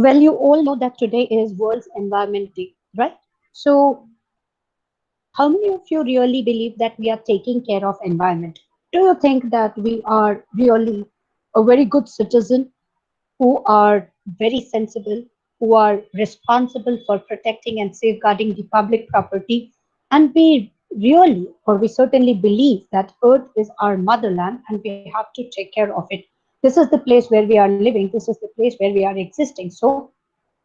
Well, you all know that today is World's Environment Day, right? So, how many of you really believe that we are taking care of environment? Do you think that we are really a very good citizen who are very sensible, who are responsible for protecting and safeguarding the public property? And we really, or we certainly believe that Earth is our motherland and we have to take care of it. This is the place where we are living, this is the place where we are existing. So,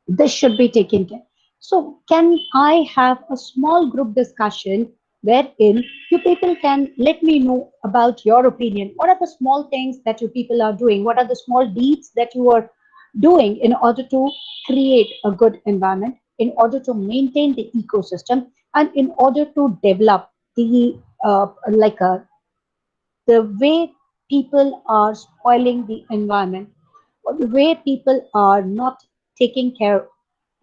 this should be taken care. So, can I have a small group discussion wherein you people can let me know about your opinion? What are the small things that you people are doing? What are the small deeds that you are doing in order to create a good environment, in order to maintain the ecosystem, and in order to develop the the way people are spoiling the environment, or the way people are not taking care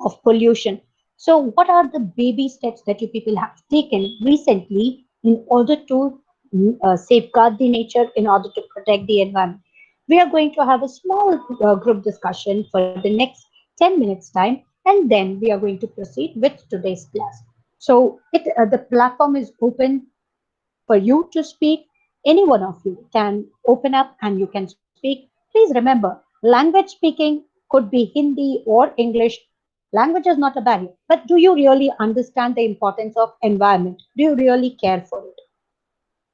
of pollution. So, what are the baby steps that you people have taken recently in order to safeguard the nature, in order to protect the environment? We are going to have a small group discussion for the next 10 minutes time, and then we are going to proceed with today's class. So, the platform is open for you to speak. Any one of you can open up and you can speak. Please remember, language speaking could be Hindi or English. Language is not a barrier. But do you really understand the importance of environment? Do you really care for it?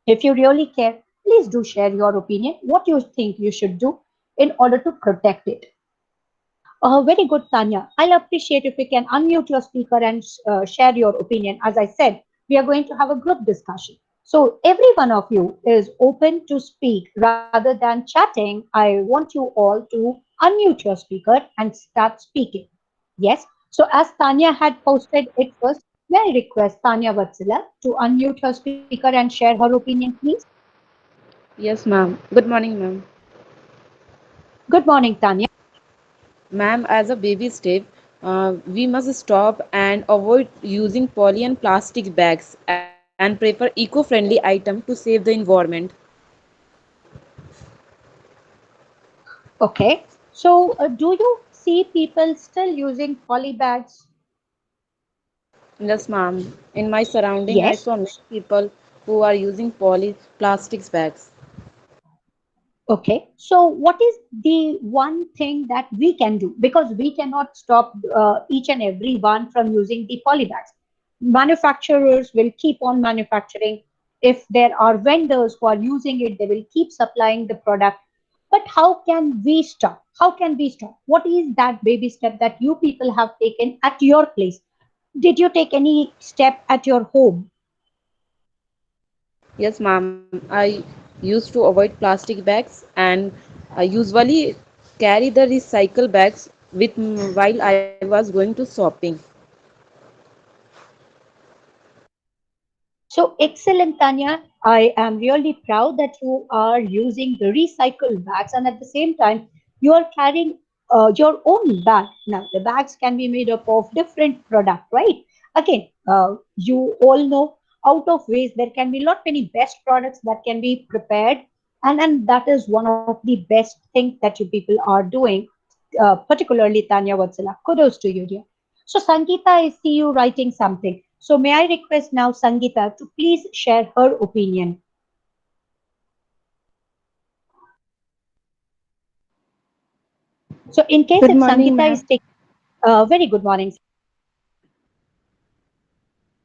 If you really care, please do share your opinion, what you think you should do in order to protect it. Very good, Tanya. I'll appreciate if you can unmute your speaker and share your opinion. As I said, we are going to have a group discussion. So every one of you is open to speak rather than chatting. I want you all to unmute your speaker and start speaking. Yes. So as Tanya had posted it first, may I request Tanya Vatsila to unmute her speaker and share her opinion, please? Yes, ma'am. Good morning, ma'am. Good morning, Tanya. Ma'am, as a baby step, we must stop and avoid using poly and plastic bags and prefer eco-friendly items to save the environment. Okay. So do you see people still using poly bags? Yes, ma'am. In my surrounding, I Yes. saw many people who are using poly plastics bags. Okay. So, what is the one thing that we can do? Because we cannot stop each and every one from using the polybags. Manufacturers will keep on manufacturing. If there are vendors who are using it, they will keep supplying the product. But how can we stop? How can we stop? What is that baby step that you people have taken at your place? Did you take any step at your home? Yes, ma'am. I used to avoid plastic bags and I usually carry the recycle bags with while I was going to shopping. So excellent, Tanya. I am really proud that you are using the recycled bags and at the same time you are carrying your own bag. Now, the bags can be made up of different product, right? Again, you all know out of waste there can be lot many best products that can be prepared, and that is one of the best things that you people are doing. Particularly Tanya Vatsala. Kudos to you, dear. So, Sangeeta, I see you writing something. So, may I request now Sangeeta to please share her opinion? So, in case Good if morning, Sangeeta is ma'am. taking, very good morning.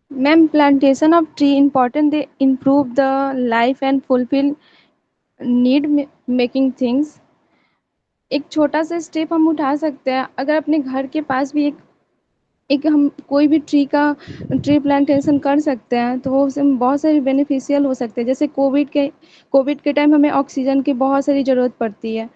Ma'am, plantation of tree important. They improve the life and fulfill making things. एक छोटा सा step हम उठा सकते हैं अगर अपने घर के पास भी एक हम कोई भी ट्री प्लांटेशन कर सकते हैं तो वो उससे बहुत सारी बेनिफिशियल हो सकते हैं जैसे कोविड के टाइम हमें ऑक्सीजन की बहुत सारी ज़रूरत पड़ती है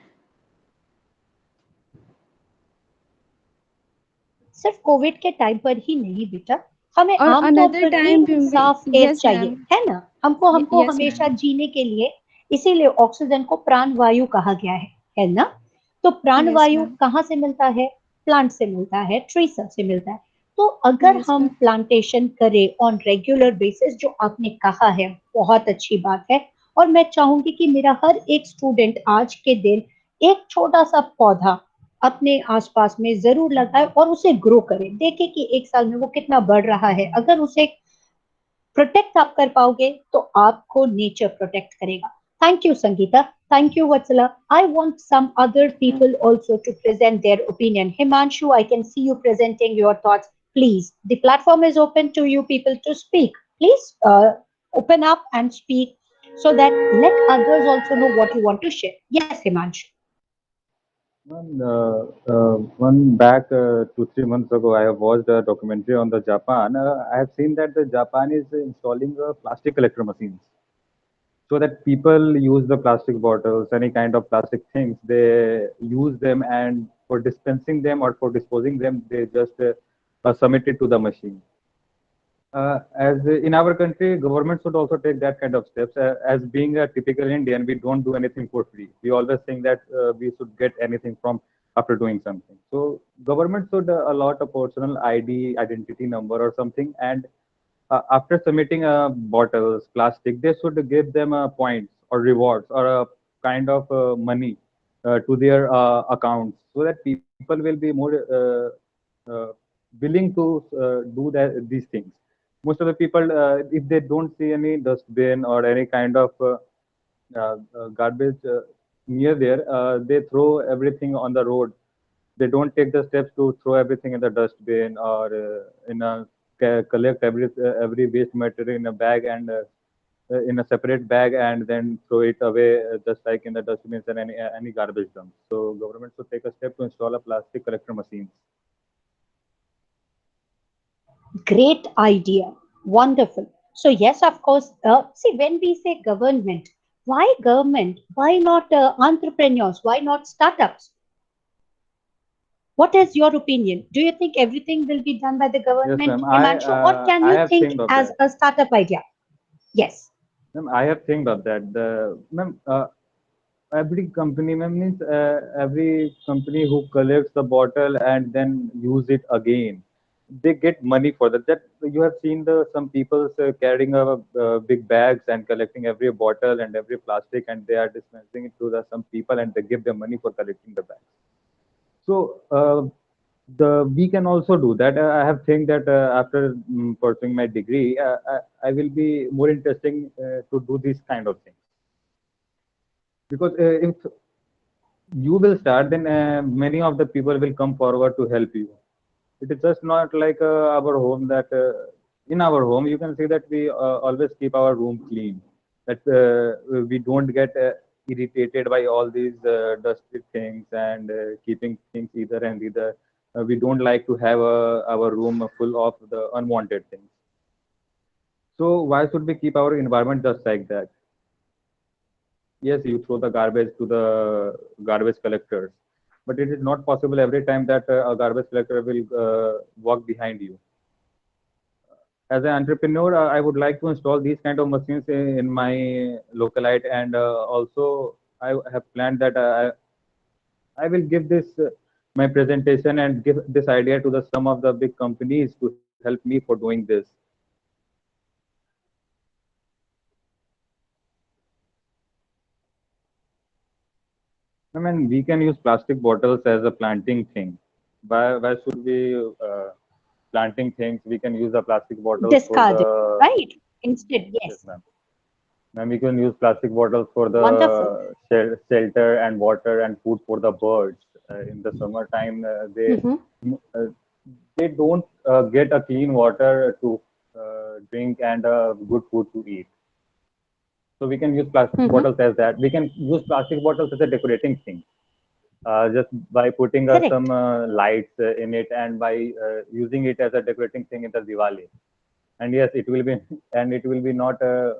सिर्फ कोविड के टाइम पर ही नहीं बेटा, हमें और आमतौर अनदर पर भी टाइम भी साफ एयर यस चाहिए, मैम है ना? हमको हमको यस हमेशा मैम जीने के लिए, इसीलिए ऑक्सीजन को प्राण वायु कहा गया है ना? तो प्राण यस वायु मैम कहाँ से मिलता है? प्लांट से मिलता है, ट्री से मिलता है। तो अगर यस हम मैम प्लांटेशन करें ऑन रेगुलर बेसिस, जो आपने कहा है, बहुत अच्छी बात है। और मैं चाहूंगी कि मेरा हर एक स्टूडेंट आज के दिन एक छोटा सा पौधा अपने आसपास में जरूर लगाए और उसे ग्रो करें, देखें कि एक साल में वो कितना बढ़ रहा है। अगर उसे प्रोटेक्ट आप कर पाओगे तो आपको नेचर प्रोटेक्ट करेगा। Thank you Sangeeta, thank you Vatsala. I want some other people also to present their opinion. Himanshu, I can see you presenting your thoughts. Please, the platform is open to you people to speak. Please open up and speak so that let others also know what you want to share. Yes, Himanshu. One back 2 3 months ago, I have watched a documentary on the Japan. I have seen that the Japan is installing plastic collector machines so that people use the plastic bottles, any kind of plastic things. They use them, and for dispensing them or for disposing them, they just submit it to the machine. As in our country, government should also take that kind of steps. As being a typical Indian, we don't do anything for free. We always think that we should get anything from after doing something. So government should allot a personal ID, identity number or something, and after submitting bottles, plastic, they should give them points or rewards or a kind of money to their accounts so that people will be more uh, willing to do these things. Most of the people, if they don't see any dustbin or any kind of garbage near there, they throw everything on the road. They don't take the steps to throw everything in the dustbin or in a collect every waste material in a bag and in a separate bag and then throw it away just like in the dustbins and any garbage dump. So government should take a step to install a plastic collector machines. Great idea. Wonderful. So, yes, of course, see, when we say government, why government? Why not entrepreneurs? Why not startups? What is your opinion? Do you think everything will be done by the Yes, government, ma'am. Himanshu? What can I you have think think of as that. a startup idea? Yes. Ma'am, I have think of that. The ma'am, every company, ma'am, means every company who collects the bottle and then use it again, they get money for that. That you have seen the some people carrying big bags and collecting every bottle and every plastic, and they are dispensing it to the some people, and they give them money for collecting the bags. So the we can also do that. I have think that after pursuing my degree, I will be more interesting to do these kind of things because if you will start, then many of the people will come forward to help you. It is just not like our home that in our home you can see that we always keep our room clean. That we don't get irritated by all these dusty things and keeping things either and either. We don't like to have our room full of the unwanted things. So why should we keep our environment just like that? Yes, you throw the garbage to the garbage collectors, but it is not possible every time that a garbage collector will walk behind you. As an entrepreneur, I would like to install these kind of machines in my localite, and also I have planned that I will give this my presentation and give this idea to the some of the big companies to help me for doing this. I mean, we can use plastic bottles as a planting thing. Why should we planting things? We can use the plastic bottles for Discard it, the right? Instead, yes, yes. ma'am. Ma'am, we can use plastic bottles for Wonderful. the shelter and water and food for the birds. In the summertime, Mm-hmm. uh, they don't get a clean water to drink and good food to eat. So we can use plastic Mm-hmm. bottles as that. We can use plastic bottles as a decorating thing. Just by putting some Correct. lights in it and by using it as a decorating thing in the Diwali. And yes, it will be, and it will be not uh,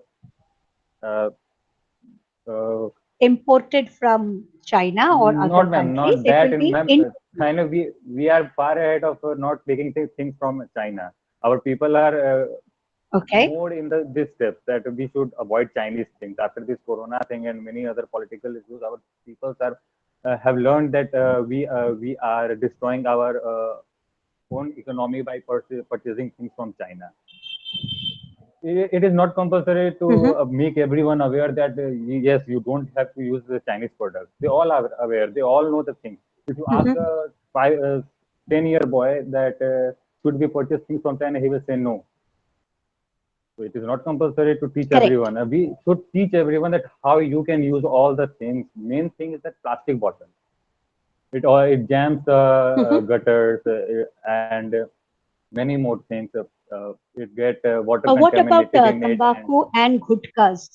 uh, Imported from China or other not ma'am, countries, not it that. will be Ma'am, in. China, we are far ahead of not taking things from China. Our people are Okay. more in this step that we should avoid Chinese things. After this Corona thing and many other political issues, our people are have learned that we are destroying our own economy by purchasing things from China. It is not compulsory to Mm-hmm. make everyone aware that yes, you don't have to use the Chinese product. They all are aware. They all know the thing. If you ask Mhm. a 10-year boy that should we purchase things from China, he will say no. So it is not compulsory to teach Correct. everyone. We should teach everyone that how you can use all the things. Main thing is that plastic bottle. It jams the Mhm. gutters and many more things. It get water What about contaminated in it, and tobacco and gutkhas?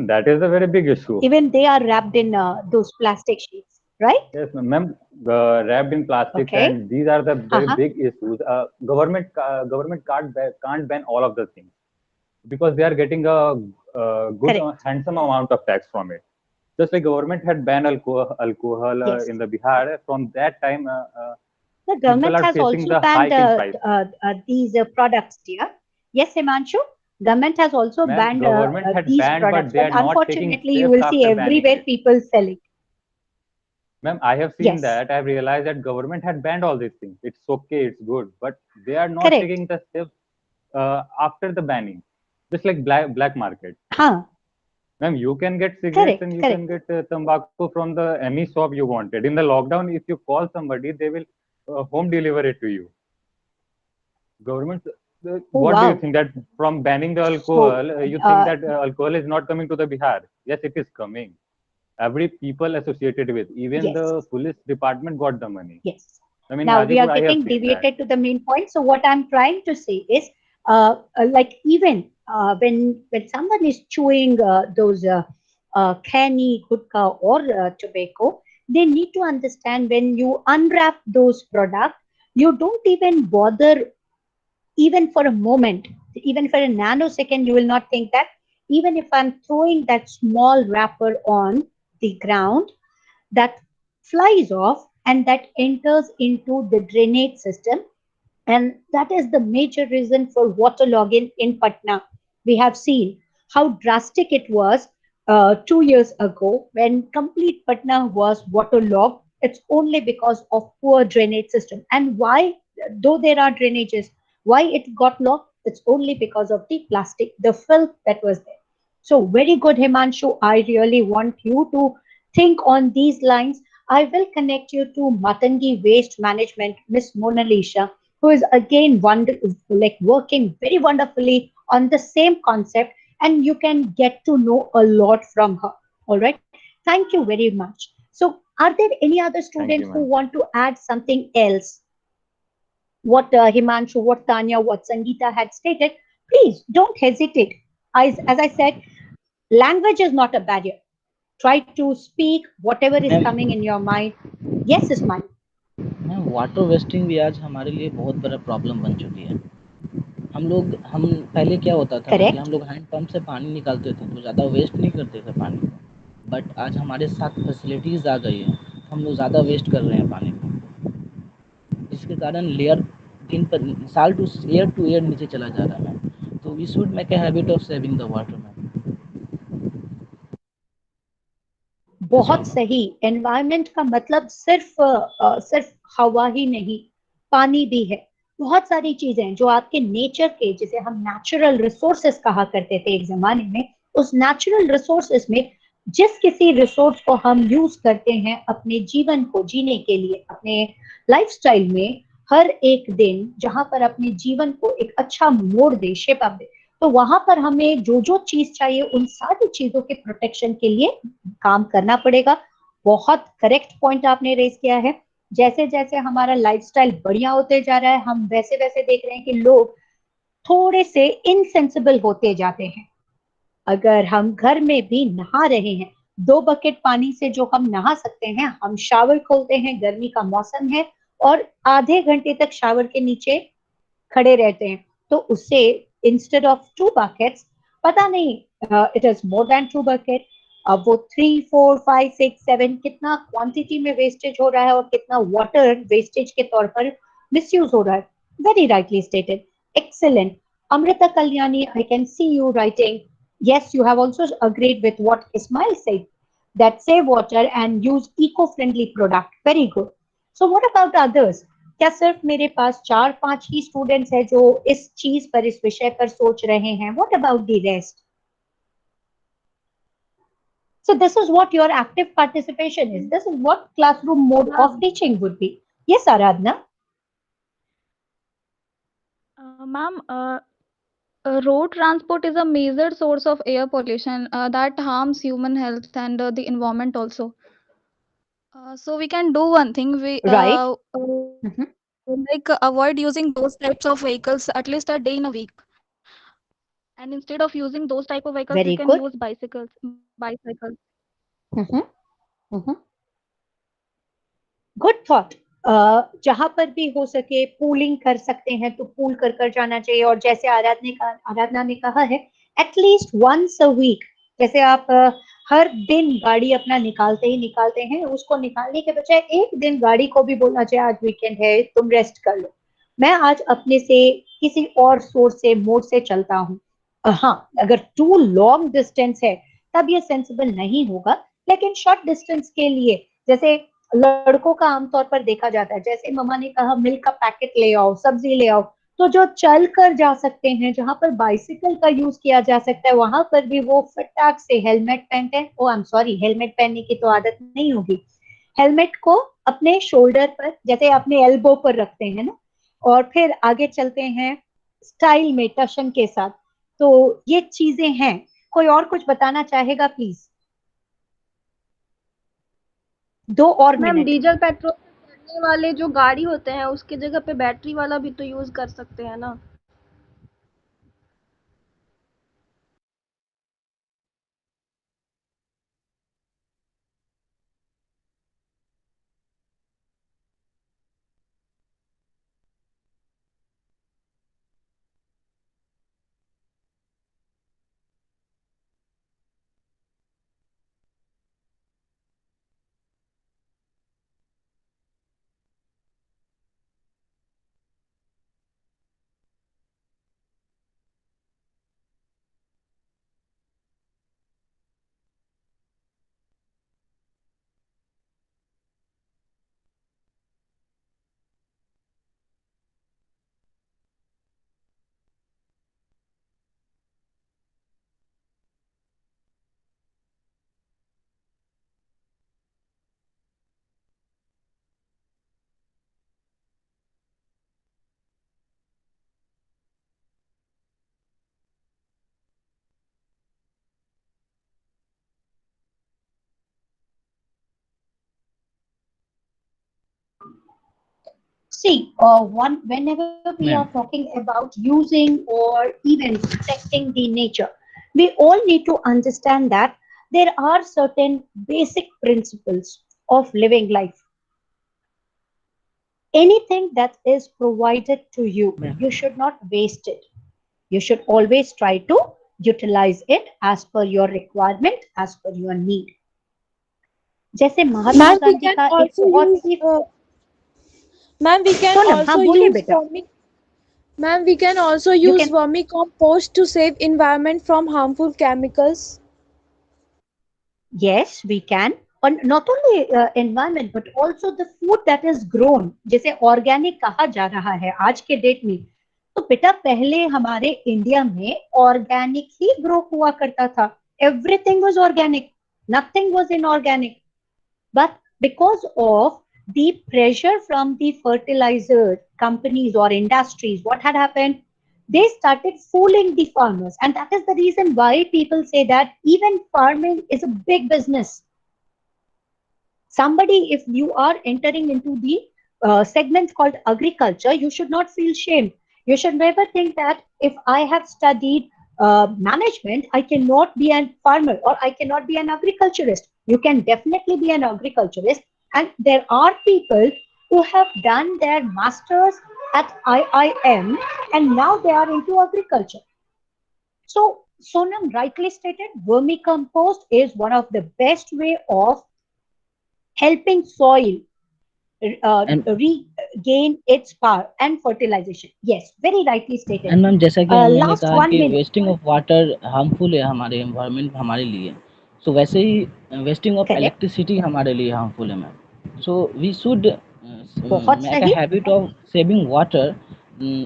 that is a very big issue. Even they are wrapped in those plastic sheets, right? Yes, ma'am. Wrapped in plastics, Okay. and these are the very Uh-huh. big issues. Government can't ban all of the things because they are getting a good Correct. handsome amount of tax from it. Just like government had banned alcohol Yes. in the Bihar, from that time The people government are has facing also the banned hike in price. these products, dear. Yes, Himanshu. Government has also Ma'am, banned government had these banned, products, but they but are not taking unfortunately, you steps will see after banning everywhere it. people selling. Ma'am, I have seen Yes. that. I have realized that government had banned all these things. It's okay, it's good, but they are not Correct. taking the steps after the banning. Just like black market. Huh. Ma'am, you can get cigarettes and Correct. you can Correct. get tobacco from the any shop you wanted. In the lockdown, if you call somebody, they will home deliver it to you. Government, Oh, what do you wow. think that from banning the So, alcohol, you think uh, that alcohol is not coming to the Bihar? Yes, it is coming. Every people associated with, even yes. the police department got the money. Yes. I mean, Now we are Hajipur, I have getting seen that. deviated to the main point. So what I'm trying to say is, like even when someone is chewing those canny, gutka, or tobacco, they need to understand when you unwrap those products, you don't even bother even for a moment, even for a nanosecond, you will not think that even if I'm throwing that small wrapper on the ground, that flies off and that enters into the drainage system. And that is the major reason for waterlogging in Patna. We have seen how drastic it was 2 years ago when complete Patna was waterlogged. It's only because of poor drainage system. And why, though there are drainages, why it got locked? It's only because of the plastic, the filth that was there. So very good, Himanshu. I really want you to think on these lines. I will connect you to Matangi Waste Management, Miss Mona Lisa, who is again like working very wonderfully on the same concept, and you can get to know a lot from her. All right. Thank you very much. So, are there any other Thank students you, who ma'am. want to add something else? What Himanshu, what Tanya, what Sangeeta had stated, please don't hesitate. As I said, language is not a barrier. Try to speak whatever is ma'am coming in your mind. Yes, Ismail. Ma'am water wasting भी आज हमारे लिए बहुत बड़ा problem बन चुकी है। हम पहले क्या होता था ना कि हम Correct. लोग हैंड पंप से पानी निकालते थे तो ज़्यादा वेस्ट नहीं करते थे पानी को। बट आज हमारे साथ फैसिलिटीज़ आ गई है तो हम लोग ज़्यादा वेस्ट कर रहे हैं पानी को, जिसके कारण लेयर दिन पर साल टू ईयर नीचे चला जा रहा है मैम। तो we should make a habit of saving the water ma'am. That's all बहुत मैम। सही। एनवायरनमेंट का मतलब सिर्फ हवा ही नहीं, पानी भी है। बहुत सारी चीजें हैं जो आपके नेचर के, जिसे हम नेचुरल रिसोर्सेस कहा करते थे एक जमाने में, उस नेचुरल रिसोर्सेस में जिस किसी रिसोर्स को हम यूज करते हैं अपने जीवन को जीने के लिए, अपने लाइफस्टाइल में हर एक दिन, जहां पर अपने जीवन को एक अच्छा मोड़ दे, शेप अप दे, तो वहां पर हमें जो जो चीज चाहिए उन सारी चीजों के प्रोटेक्शन के लिए काम करना पड़ेगा। बहुत करेक्ट पॉइंट आपने रेज किया है। जैसे जैसे हमारा लाइफस्टाइल बढ़िया होते जा रहा है, हम वैसे वैसे देख रहे हैं कि लोग थोड़े से इनसेंसिबल होते जाते हैं। अगर हम घर में भी नहा रहे हैं, 2 बकेट पानी से जो हम नहा सकते हैं, हम शावर खोलते हैं, गर्मी का मौसम है, और आधे घंटे तक शावर के नीचे खड़े रहते हैं, तो उससे इंस्टेड ऑफ 2 बकेट्स, पता नहीं it is more than 2 bucket, अब वो 3 4 5 6 7 कितना क्वांटिटी में वेस्टेज हो रहा है और कितना वाटर वेस्टेज के तौर पर मिसयूज हो रहा है। Very rightly stated. Excellent. Amrita Kalyani, I can see you writing, yes, you have also agreed with what Ismail said, that save water and use eco-friendly product. Very good. So what about others? क्या सिर्फ मेरे पास 4 5 ही students हैं जो इस चीज पर, इस विषय पर सोच रहे हैं? What about the rest? So this is what your active participation is. This is what classroom mode of Ma'am, teaching would be. Yes, Aradhna. ma'am, road transport is a major source of air pollution that harms human health and the environment also. So we can do one thing. We Right. Mhm. like avoid using those types of vehicles at least a day in a week. And instead of using those type of vehicles, we Very can good. use bicycles. Mhm. Mhm. Good thought. जहां पर भी हो सके pooling कर सकते हैं तो pool कर कर जाना चाहिए, और जैसे आराधना ने कहा है, एटलीस्ट वंस अ वीक, जैसे आप हर दिन गाड़ी अपना निकालते ही निकालते हैं, उसको निकालने के बजाय एक दिन गाड़ी को भी बोलना चाहिए आज वीकेंड है तुम रेस्ट कर लो, मैं आज अपने से किसी और सोर्स से मोड से चलता हूँ। हाँ, अगर टू लॉन्ग डिस्टेंस है तब ये सेंसिबल नहीं होगा, लेकिन शॉर्ट डिस्टेंस के लिए, जैसे लड़कों का आमतौर पर देखा जाता है, जैसे मम्मा ने कहा मिल्क का पैकेट ले आओ, सब्जी ले आओ, तो जो चल कर जा सकते हैं, जहां पर बाइसिकल का यूज किया जा सकता है, वहां पर भी वो फटाक से हेलमेट पहनते हैं। ओ आई एम सॉरी, हेलमेट पहनने की तो आदत नहीं होगी, हेलमेट को अपने शोल्डर पर, जैसे अपने एल्बो पर रखते हैं ना, और फिर आगे चलते हैं स्टाइल में टशन के साथ। तो ये चीजें हैं। कोई और कुछ बताना चाहेगा प्लीज? 2 और मिनट। मैम, डीजल पेट्रोल से चलने वाले जो गाड़ी होते हैं उसकी जगह पे बैटरी वाला भी तो यूज कर सकते हैं ना। See, whenever we are ma'am talking about using or even protecting the nature, we all need to understand that there are certain basic principles of living life. Anything that is provided to you, ma'am you should not waste it. You should always try to utilize it as per your requirement, as per your need. जैसे महात्मा Ma'am, we Gandhi can का एक also बहुत use he, ma'am, we can Sonam हाँ also बोलिए use बेटा, ma'am, we can also you use can. vermicompost to save environment from harmful chemicals. Yes, we can. And not only environment, but also the food that is grown, जिसे organic कहा जा रहा है आज के date में। तो बेटा पहले हमारे इंडिया में ऑर्गेनिक ही ग्रो हुआ करता था, everything was organic, nothing was inorganic. But because of the pressure from the fertilizer companies or industries, what had happened? They started fooling the farmers. And that is the reason why people say that even farming is a big business. Somebody, if you are entering into the segment called agriculture, you should not feel shame. You should never think that if I have studied management, I cannot be a farmer or I cannot be an agriculturist. You can definitely be an agriculturist, and there are people who have done their masters at IIM and now they are into agriculture. So Sonam rightly stated, vermicompost is one of the best way of helping soil and regain its power and fertilization. Yes, very rightly stated. Ma'am जैसा कि मैंने Last कहा one कि minute. Wasting of water harmful है हमारे environment हमारे लिए, so वैसे ही वेस्टिंग ऑफ Correct. इलेक्ट्रिसिटी हमारे लिए हार्मफुल है मैम। सो वी शुड बहुत मेक अ सही। Habit of saving water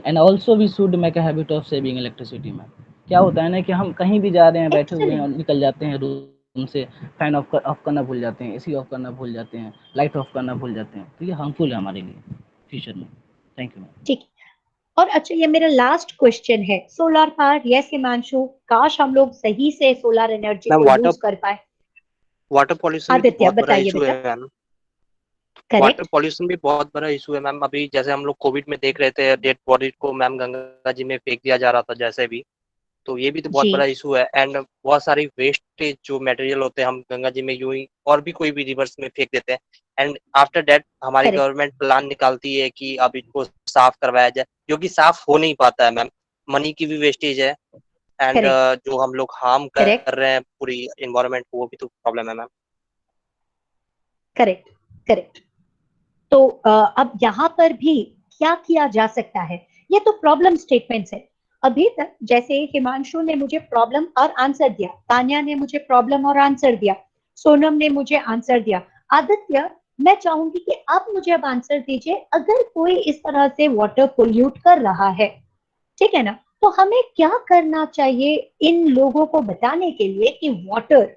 and also we should make a habit of saving electricity ma'am. क्या होता है ना कि हम कहीं भी जा रहे हैं, बैठे हुए हैं और Excellent. निकल जाते हैं रूम उनसे फैन ऑफ करना भूल जाते हैं, एसी ऑफ करना भूल जाते हैं, लाइट ऑफ करना भूल जाते हैं, तो ये हार्मफुल है हमारे लिए फ्यूचर में। Thank you ma'am. ठीक है। और अच्छा, ये मेरा लास्ट क्वेश्चन है, सोलर पावर, यस हिमांशु, काश हम लोग सही से सोलर एनर्जी मैम को वाटर यूज कर पाए। वाटर पॉल्यूशन भी तो आदित्य बहुत बड़ा बताइए इशू बेटा। है मैम। Water correct. पॉल्यूशन भी बहुत बड़ा इशू है मैम। अभी जैसे हम लोग कोविड में देख रहे थे, डेड बॉडी को मैम गंगा जी में फेंक दिया जा रहा था जैसे भी, तो ये भी तो बहुत जी। बड़ा इशू है। एंड बहुत सारी वेस्टेज जो मटेरियल होते हैं हम गंगा जी में यूं ही और भी कोई भी रिवर्स में फेंक देते हैं। एंड आफ्टर दैट हमारी करेक्ट। गवर्नमेंट प्लान निकालती है कि अब इसको साफ करवाया जाए, जो कि साफ हो नहीं पाता है मैम। मनी की भी वेस्टेज है। And correct. जो हम लोग हार्म करेक्ट। कर रहे हैं पूरी इन्वायरमेंट को, वो भी तो प्रॉब्लम है मैम। करेक्ट। करेक्ट। तो अब यहाँ पर भी क्या किया जा सकता है, ये तो प्रॉब्लम स्टेटमेंट्स है। अभी तक जैसे हिमांशु ने मुझे प्रॉब्लम और आंसर दिया, तान्या ने मुझे प्रॉब्लम और आंसर दिया, सोनम ने मुझे आंसर दिया, आदित्य मैं चाहूंगी कि आप मुझे अब आंसर दीजिए। अगर कोई इस तरह से वाटर पोल्यूट कर रहा है, ठीक है ना, तो हमें क्या करना चाहिए इन लोगों को बताने के लिए कि वाटर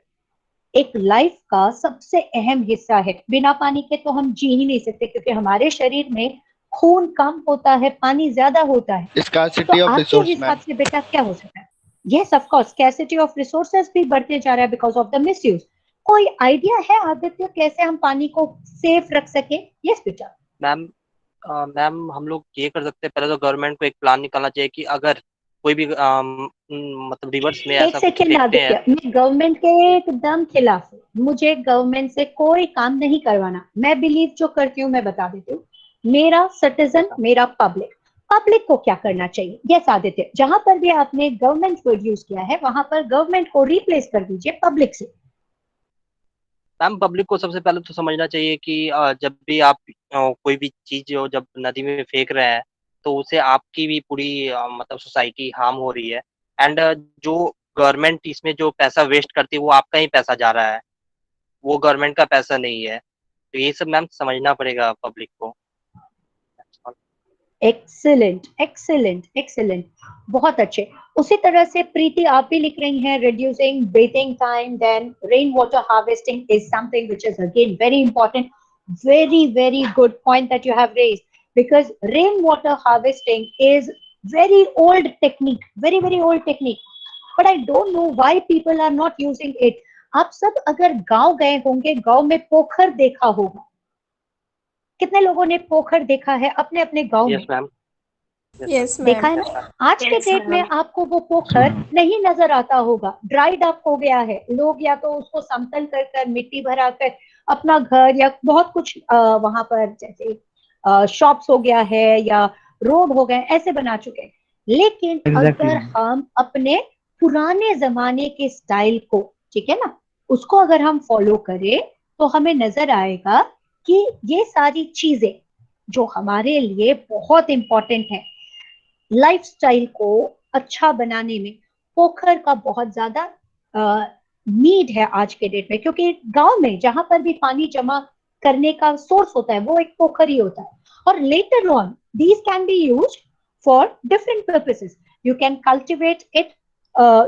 एक लाइफ का सबसे अहम हिस्सा है। बिना पानी के तो हम जी ही नहीं सकते, क्योंकि हमारे शरीर में खून कम होता है, पानी ज्यादा होता है। तो Scarcity of आपके resource, हिसाब ma'am. से बेटा क्या हो सकता है? Yes of course, scarcity of resources भी बढ़ते जा रहा है बिकॉज ऑफ द मिसयूज। कोई आइडिया है आदित्य कैसे हम पानी को सेफ रख सके? यस बेटा। मैम मैम हम लोग ये कर सकते हैं, पहले तो गवर्नमेंट को एक प्लान निकालना चाहिए कि अगर कोई भी मतलब रिवर्स में एक ऐसा कुछ सेकेंड फेंकते हैं। आदित्य, मैं गवर्नमेंट के एकदम खिलाफ हूँ, मुझे गवर्नमेंट से कोई काम नहीं करवाना। मैं बिलीव जो करती हूँ मैं बता देती हूँ। मेरा सिटीजन, मेरा पब्लिक, पब्लिक को क्या करना चाहिए? यस आदित्य, जहां पर भी आपने गवर्नमेंट वर्ड यूज किया है वहां पर गवर्नमेंट को रिप्लेस कर दीजिए पब्लिक से। मैम पब्लिक को सबसे पहले तो समझना चाहिए कि जब भी आप कोई भी चीज जो जब नदी में फेंक रहे हैं, तो उसे आपकी भी पूरी मतलब सोसाइटी हार्म हो रही है। एंड जो गवर्नमेंट इसमें जो पैसा वेस्ट करती है, वो आपका ही पैसा जा रहा है, वो गवर्नमेंट का पैसा नहीं है। तो ये सब मैम समझना पड़ेगा पब्लिक को। एक्सीलेंट, एक्सीलेंट, एक्सीलेंट, बहुत अच्छे। उसी तरह से प्रीति आप भी लिख रही हैं, reducing bathing time, then rain water harvesting is something which is again very important. Very good point that you have raised, because rainwater harvesting is very old technique, very old technique, but I don't know why people are not using it. आप सब अगर गांव गए होंगे, गांव में पोखर देखा होगा, कितने लोगों ने पोखर देखा है अपने अपने गांव यस में? मैम। Yes, देखा ma'am. है ना? आज के Yes, डेट में ma'am. आपको वो पोखर नहीं नजर आता होगा, ड्राइड अप हो गया है। लोग या तो उसको समतल कर कर मिट्टी भरा कर अपना घर या बहुत कुछ वहां पर जैसे शॉप्स हो गया है या रोड हो गए, ऐसे बना चुके हैं। लेकिन एग्जैक्टली अगर हम अपने पुराने जमाने के स्टाइल को, ठीक है ना, उसको अगर हम फॉलो करें तो हमें नजर आएगा कि ये सारी चीजें जो हमारे लिए बहुत इंपॉर्टेंट है लाइफस्टाइल को अच्छा बनाने में, पोखर का बहुत ज्यादा नीड है आज के डेट में। क्योंकि गांव में जहां पर भी पानी जमा करने का सोर्स होता है वो एक पोखर ही होता है। और later on these can be used for different purposes. You can cultivate it,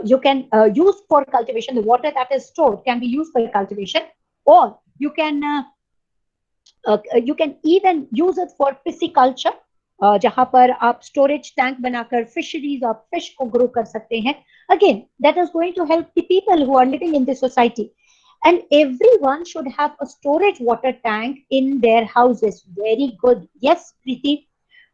you can use for cultivation. The water that is stored can be used for cultivation, or you can you can even use it for pisciculture, जहां पर आप storage tank बनाकर fisheries और fish को grow कर सकते हैं। Again that is going to help the people who are living in this society, and everyone should have a storage water tank in their houses. Very good. Yes Preeti,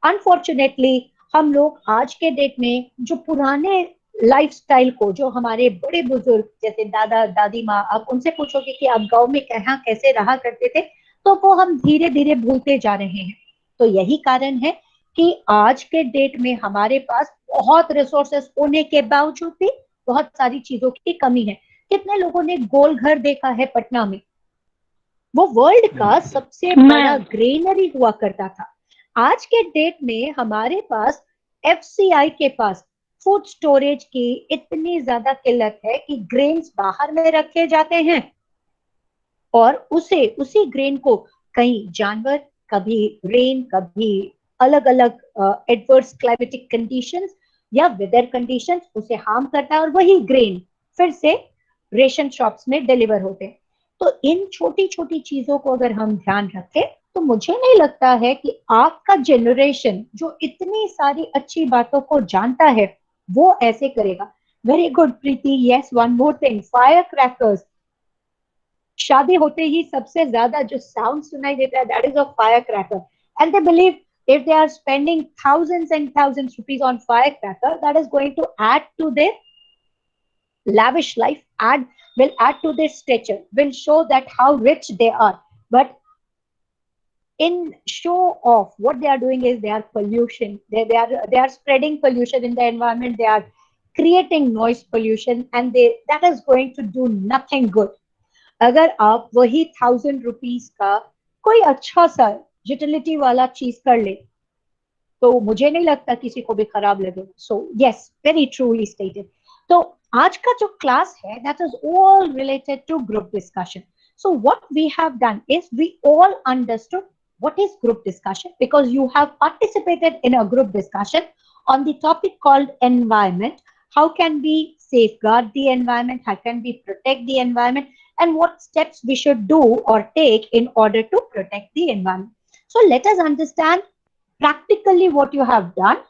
unfortunately हम लोग आज के date में जो पुराने lifestyle को, जो हमारे बड़े बुजुर्ग जैसे दादा दादी माँ, आप उनसे पूछोगे कि आप गांव में कहाँ कैसे रहा करते थे, तो वो हम धीरे धीरे भूलते जा रहे हैं। तो यही कारण है कि आज के डेट में हमारे पास बहुत रिसोर्सेस होने के बावजूद भी बहुत सारी चीजों की कमी है। कितने लोगों ने गोल घर देखा है पटना में? वो वर्ल्ड का सबसे बड़ा ग्रेनरी हुआ करता था। आज के डेट में हमारे पास एफसीआई के पास फूड स्टोरेज की इतनी ज्यादा किल्लत है कि ग्रेन्स बाहर में रखे जाते हैं और उसी ग्रेन को कहीं जानवर, कभी रेन, कभी अलग अलग एडवर्स क्लाइमेटिक कंडीशंस या वेदर कंडीशंस उसे हार्म करता है, और वही ग्रेन फिर से रेशन शॉप्स में डिलीवर होते हैं। तो इन छोटी छोटी चीजों को अगर हम ध्यान रखें तो मुझे नहीं लगता है कि आपका जनरेशन जो इतनी सारी अच्छी बातों को जानता है वो ऐसे करेगा। Very good Preeti. Yes, one more thing, fire crackers. शादी होते ही सबसे ज्यादा जो साउंड सुनाई देता है that is of fire cracker, and they believe if they are spending thousands and thousands rupees on firecracker, that is going to add to their lavish life, will add to their stature, will show that how rich they are. But in show off, what they are doing is they are pollution. They are spreading pollution in the environment. They are creating noise pollution, and that is going to do nothing good. अगर आप वही 1000 rupees का कोई अच्छा सा utility वाला चीज कर ले तो मुझे नहीं लगता किसी को भी खराब लगेगा। So yes, very truly stated. तो आज का जो क्लास है that is all related to group discussion. So what we have done is we all understood what is group discussion because you have participated in a group discussion on the topic called environment. How can we safeguard the environment? How can we protect the environment? And what steps we should do or take in order to protect the environment. So let us understand practically what you have done.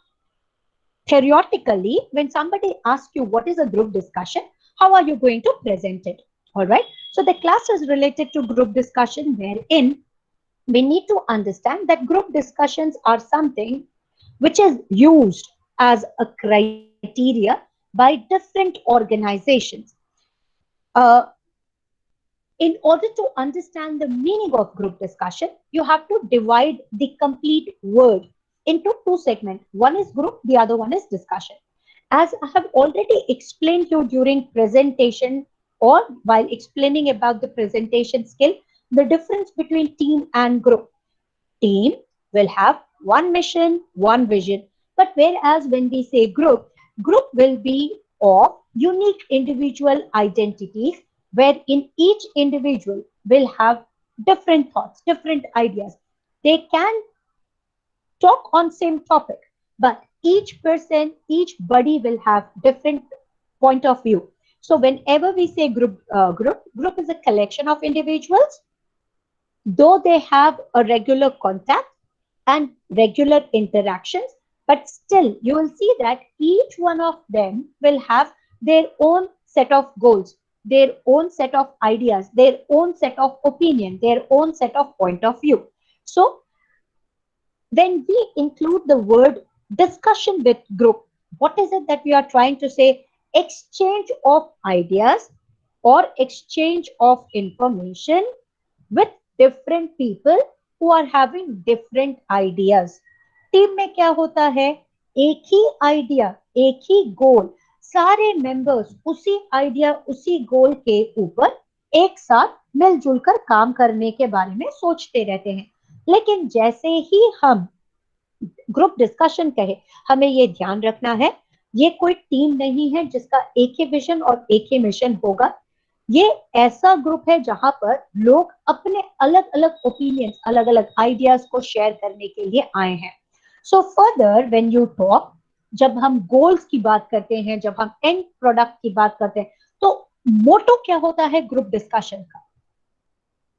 Theoretically, when somebody asks you what is a group discussion, how are you going to present it? All right. So the class is related to group discussion wherein we need to understand that group discussions are something which is used as a criteria by different organizations. In order to understand the meaning of group discussion, you have to divide the complete word into two segments. One is group, the other one is discussion. As I have already explained to you during presentation or while explaining about the presentation skill, the difference between team and group. Team will have one mission, one vision. But whereas when we say group will be of unique individual identities, where in each individual will have different thoughts, different ideas. They can talk on same topic, but each person, each body will have different point of view. So whenever we say group is a collection of individuals, though they have a regular contact and regular interactions, but still you will see that each one of them will have their own set of goals, their own set of ideas, their own set of opinion, their own set of point of view. So when we include the word discussion with group, what is it that we are trying to say? Exchange of ideas or exchange of information with different people who are having different ideas. Team में क्या होता है? एक ही idea, एक ही गोल, सारे members उसी idea, उसी गोल के ऊपर एक साथ मिलजुल कर काम करने के बारे में सोचते रहते हैं। लेकिन जैसे ही हम ग्रुप डिस्कशन कहे, हमें ये ध्यान रखना है ये कोई टीम नहीं है जिसका एक ही विजन और एक ही मिशन होगा। ये ऐसा ग्रुप है जहां पर लोग अपने अलग अलग ओपिनियंस, अलग अलग आइडियाज को शेयर करने के लिए आए हैं। So further when you talk, जब हम गोल्स की बात करते हैं, जब हम एंड प्रोडक्ट की बात करते हैं, तो मोटो क्या होता है ग्रुप डिस्कशन का?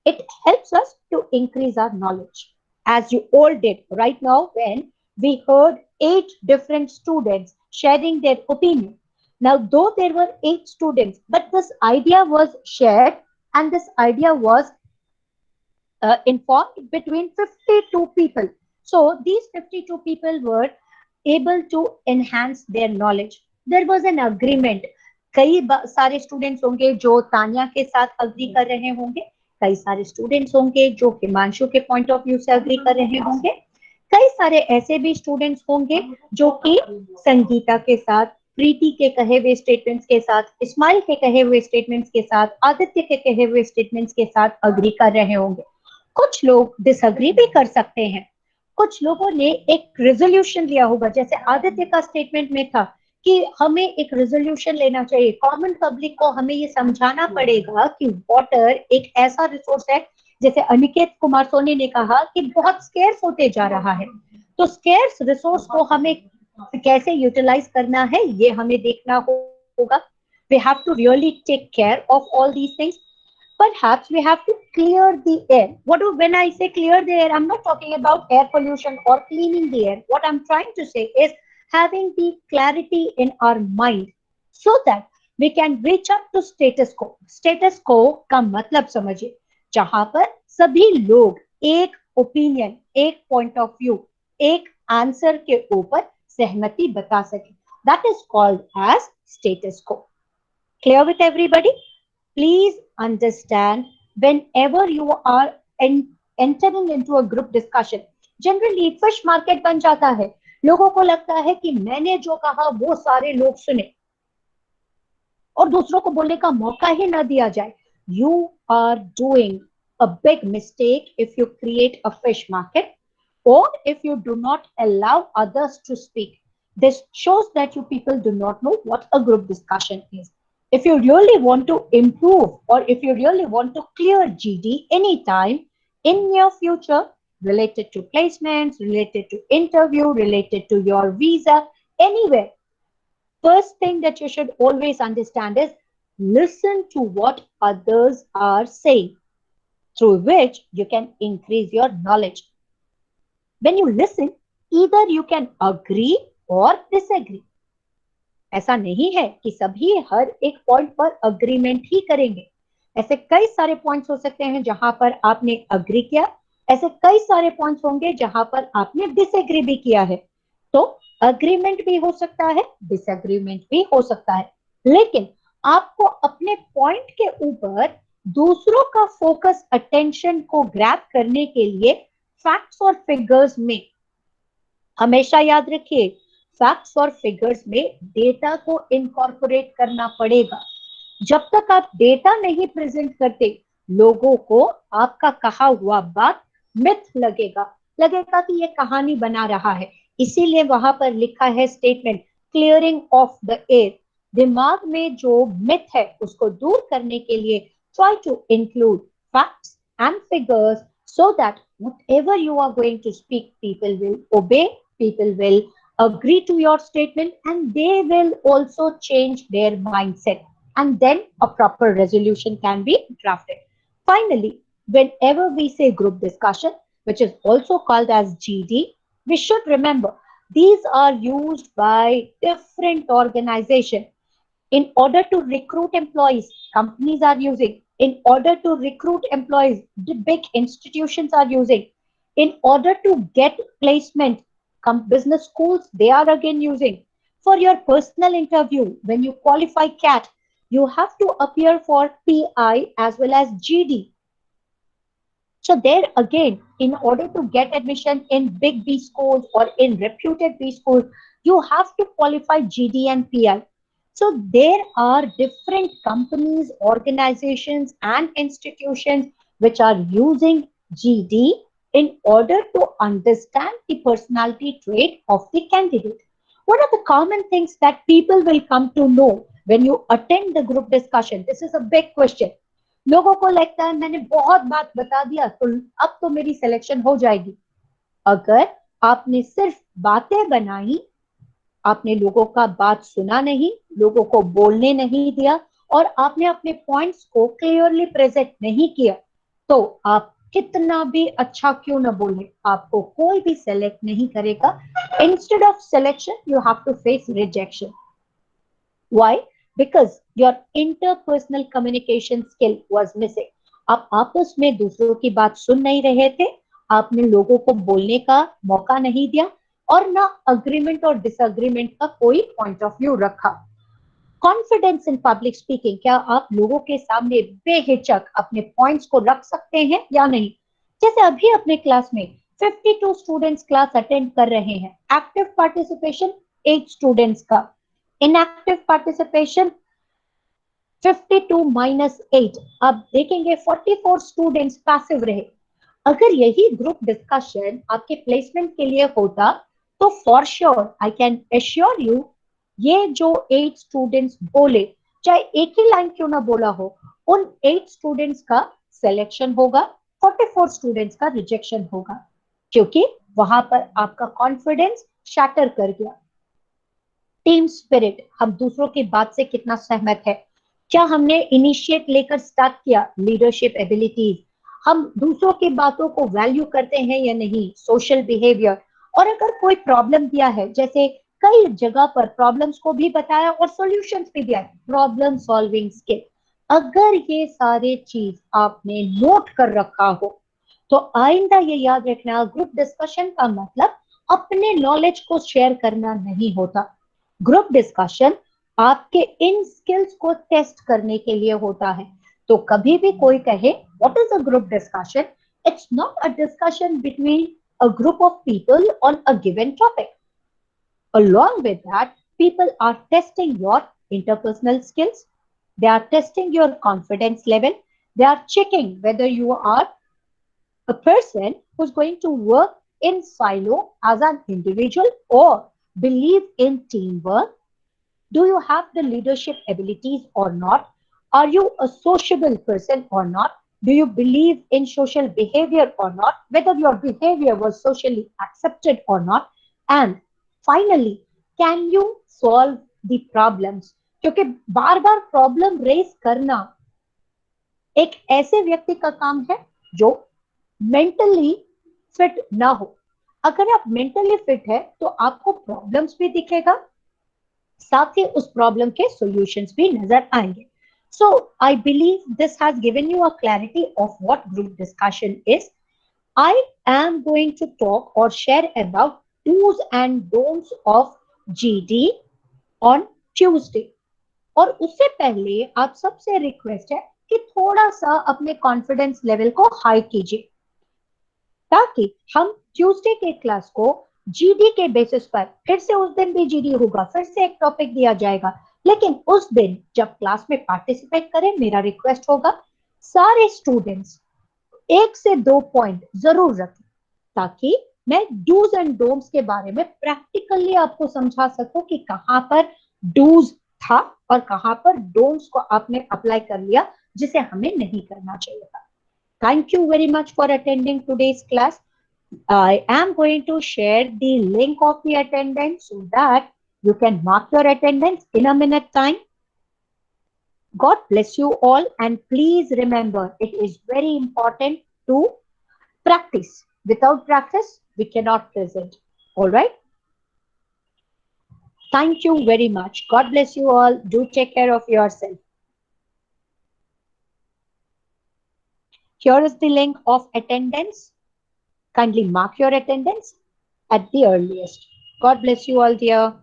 It helps us to increase our knowledge, as you all did right now when we heard 8 different students sharing their opinion. Now, though there were 8 students, but this idea was shared and this idea was informed between 52 people. So, these 52 people were able to enhance their knowledge. There was an agreement. कई सारे students होंगे जो तानिया के साथ agree कर रहे होंगे, कई सारे स्टूडेंट्स होंगे जो हिमांशु के पॉइंट ऑफ व्यू से अग्री कर रहे होंगे, कई सारे ऐसे भी स्टूडेंट्स होंगे जो कि संगीता के साथ, प्रीति के कहे हुए स्टेटमेंट्स के साथ, इस्माइल के कहे हुए स्टेटमेंट्स के साथ, आदित्य के कहे हुए स्टेटमेंट्स के साथ अग्री कर रहे होंगे। कुछ लोग डिसअग्री भी कर सकते हैं। कुछ लोगों ने एक रेजोल्यूशन लिया होगा, जैसे आदित्य का स्टेटमेंट में था कि हमें एक रेजोल्यूशन लेना चाहिए, कॉमन पब्लिक को हमें ये समझाना पड़ेगा कि वाटर एक ऐसा रिसोर्स है, जैसे अनिकेत कुमार सोनी ने कहा कि बहुत स्केर्स होते जा रहा है, तो स्केर्स रिसोर्स को हमें कैसे यूटिलाइज करना है ये हमें देखना होगा। We have to really take care of all these things. Perhaps we have to clear the air. When I say clear the air, I'm not talking about air pollution or cleaning the air. What I'm trying to say is having the clarity in our mind so that we can reach up to status quo. Status quo का मतलब समझिए, जहां पर सभी लोग एक opinion, एक point of view, एक आंसर के ऊपर सहमति बता सके. That is called as status quo. Clear with everybody? Please understand, whenever you are entering into a group discussion, generally fish market बन जाता है. लोगों को लगता है कि मैंने जो कहा वो सारे लोग सुने और दूसरों को बोलने का मौका ही ना दिया जाए. You are doing a big mistake if you create a fish market or if you do not allow others to speak. This shows that you people do not know what a group discussion is. If you really want to improve or if you really want to clear GD anytime in your future, related to placements, related to interview, related to your visa, anywhere, first thing that you should always understand is listen to what others are saying, through which you can increase your knowledge. When you listen, either you can agree or disagree. ऐसा नहीं है कि सभी हर एक point पर agreement ही करेंगे. ऐसे कई सारे पॉइंट्स हो सकते हैं जहां पर आपने अग्री किया, ऐसे कई सारे पॉइंट्स होंगे जहां पर आपने डिसएग्री भी किया है. तो अग्रीमेंट भी हो सकता है, डिसएग्रीमेंट भी हो सकता है, लेकिन आपको अपने पॉइंट के ऊपर दूसरों का फोकस, अटेंशन को ग्रैब करने के लिए फैक्ट्स और फिगर्स में, हमेशा याद रखिए, फैक्ट्स और फिगर्स में डेटा को इनकॉर्पोरेट करना पड़ेगा. जब तक आप डेटा नहीं प्रेजेंट करते, लोगों को आपका कहा हुआ बात मिथ लगेगा कि ये कहानी बना रहा है. इसीलिए वहां पर लिखा है statement clearing of the air. दिमाग में जो मिथ है उसको दूर करने के लिए try to include facts and figures so that whatever you are going to speak, people will obey, people will agree to your statement, and they will also change their mindset, and then a proper resolution can be drafted. Finally, whenever we say group discussion, which is also called as GD, we should remember these are used by different organizations in order to recruit employees. Companies are using, in order to recruit employees, the big institutions are using, in order to get placement, business schools, they are again using. For your personal interview, when you qualify CAT, you have to appear for PI as well as GD. So there again, in order to get admission in big B schools or in reputed B schools, you have to qualify GD and PI. So there are different companies, organizations, and institutions which are using GD in order to understand the personality trait of the candidate. What are the common things that people will come to know when you attend the group discussion? This is a big question. लोगों को लगता है मैंने बहुत बात बता दिया तो अब तो मेरी सिलेक्शन हो जाएगी. अगर आपने सिर्फ बातें बनाई, आपने लोगों का बात सुना नहीं, लोगों को बोलने नहीं दिया और आपने अपने पॉइंट्स को क्लियरली प्रेजेंट नहीं किया, तो आप कितना भी अच्छा क्यों ना बोले, आपको कोई भी सेलेक्ट नहीं करेगा. Instead of selection you have to face rejection. Why? Because your interpersonal communication skill was missing. आप आपस में दूसरों की बात सुन नहीं रहे थे, आपने लोगों को बोलने का मौका नहीं दिया और ना अग्रीमेंट और डिसएग्रीमेंट का कोई पॉइंट ऑफ व्यू रखा. कॉन्फिडेंस इन पब्लिक स्पीकिंग, क्या आप लोगों के सामने बेहिचक अपने पॉइंट्स को रख सकते हैं या नहीं? जैसे अभी अपने क्लास में 52 स्टूडेंट्स क्लास अटेंड कर रहे हैं. एक्टिव पार्टिसिपेशन 8 स्टूडेंट्स का, इनएक्टिव पार्टिसिपेशन 52 माइनस 8, अब देखेंगे 44 स्टूडेंट्स पैसिव रहे. अगर यही ग्रुप डिस्कशन आपके प्लेसमेंट के लिए होता तो for sure I can assure you, ये जो 8 स्टूडेंट्स बोले, चाहे एक ही लाइन क्यों ना बोला हो, उन 8 स्टूडेंट्स का सिलेक्शन होगा, 44 स्टूडेंट्स का रिजेक्शन होगा, क्योंकि वहां पर आपका कॉन्फिडेंस शैटर कर गया. टीम स्पिरिट, हम दूसरों की बात से कितना सहमत है, क्या हमने इनिशिएट लेकर स्टार्ट किया, लीडरशिप एबिलिटीज, हम दूसरों की बातों को वैल्यू करते हैं या नहीं, सोशल बिहेवियर, और अगर कोई प्रॉब्लम दिया है, जैसे कई जगह पर प्रॉब्लम्स को भी बताया और सॉल्यूशंस भी दिया, प्रॉब्लम सॉल्विंग स्किल, अगर ये सारे चीज आपने नोट कर रखा हो तो आइंदा ये याद रखना, ग्रुप डिस्कशन का मतलब अपने नॉलेज को शेयर करना नहीं होता। ग्रुप डिस्कशन आपके इन स्किल्स को टेस्ट करने के लिए होता है। तो कभी भी कोई कहे what is a group discussion, it's not a discussion between a group of people on a given topic. Along with that, people are testing your interpersonal skills, they are testing your confidence level, they are checking whether you are a person who's going to work in silo as an individual or believe in teamwork. Do you have the leadership abilities or not? Are you a sociable person or not? Do you believe in social behavior or not? Whether your behavior was socially accepted or not? And finally, can you solve the problems? क्योंकि बार बार problem race करना एक ऐसे व्यक्ति का काम है जो mentally fit ना हो। अगर आप मेंटली फिट है तो आपको प्रॉब्लम्स भी दिखेगा, साथ ही उस प्रॉब्लम के सॉल्यूशंस भी नजर आएंगे। So I believe this has given you a clarity of what group discussion is. I am going to talk or share about do's and don'ts of GD on Tuesday. और उससे पहले आप सबसे request है कि थोड़ा सा अपने कॉन्फिडेंस लेवल को हाई कीजिए, ताकि हम ट्यूसडे के क्लास को जीडी के बेसिस पर, फिर से उस दिन भी जीडी होगा, फिर से एक टॉपिक दिया जाएगा, लेकिन उस दिन जब क्लास में पार्टिसिपेट करें, मेरा रिक्वेस्ट होगा सारे स्टूडेंट्स 1 से 2 पॉइंट जरूर रखें, ताकि मैं डूज एंड डोंट्स के बारे में प्रैक्टिकली आपको समझा सकूं कि कहां पर डूज था और कहां पर डोंट्स को आपने अप्लाई कर लिया जिसे हमें नहीं करना चाहिए था। Thank you very much for attending today's class. I am going to share the link of the attendance so that you can mark your attendance in a minute time. God bless you all, and please remember it is very important to practice. Without practice, we cannot present. All right. Thank you very much. God bless you all. Do take care of yourself. Here is the link of attendance. Kindly mark your attendance at the earliest. God bless you all, dear.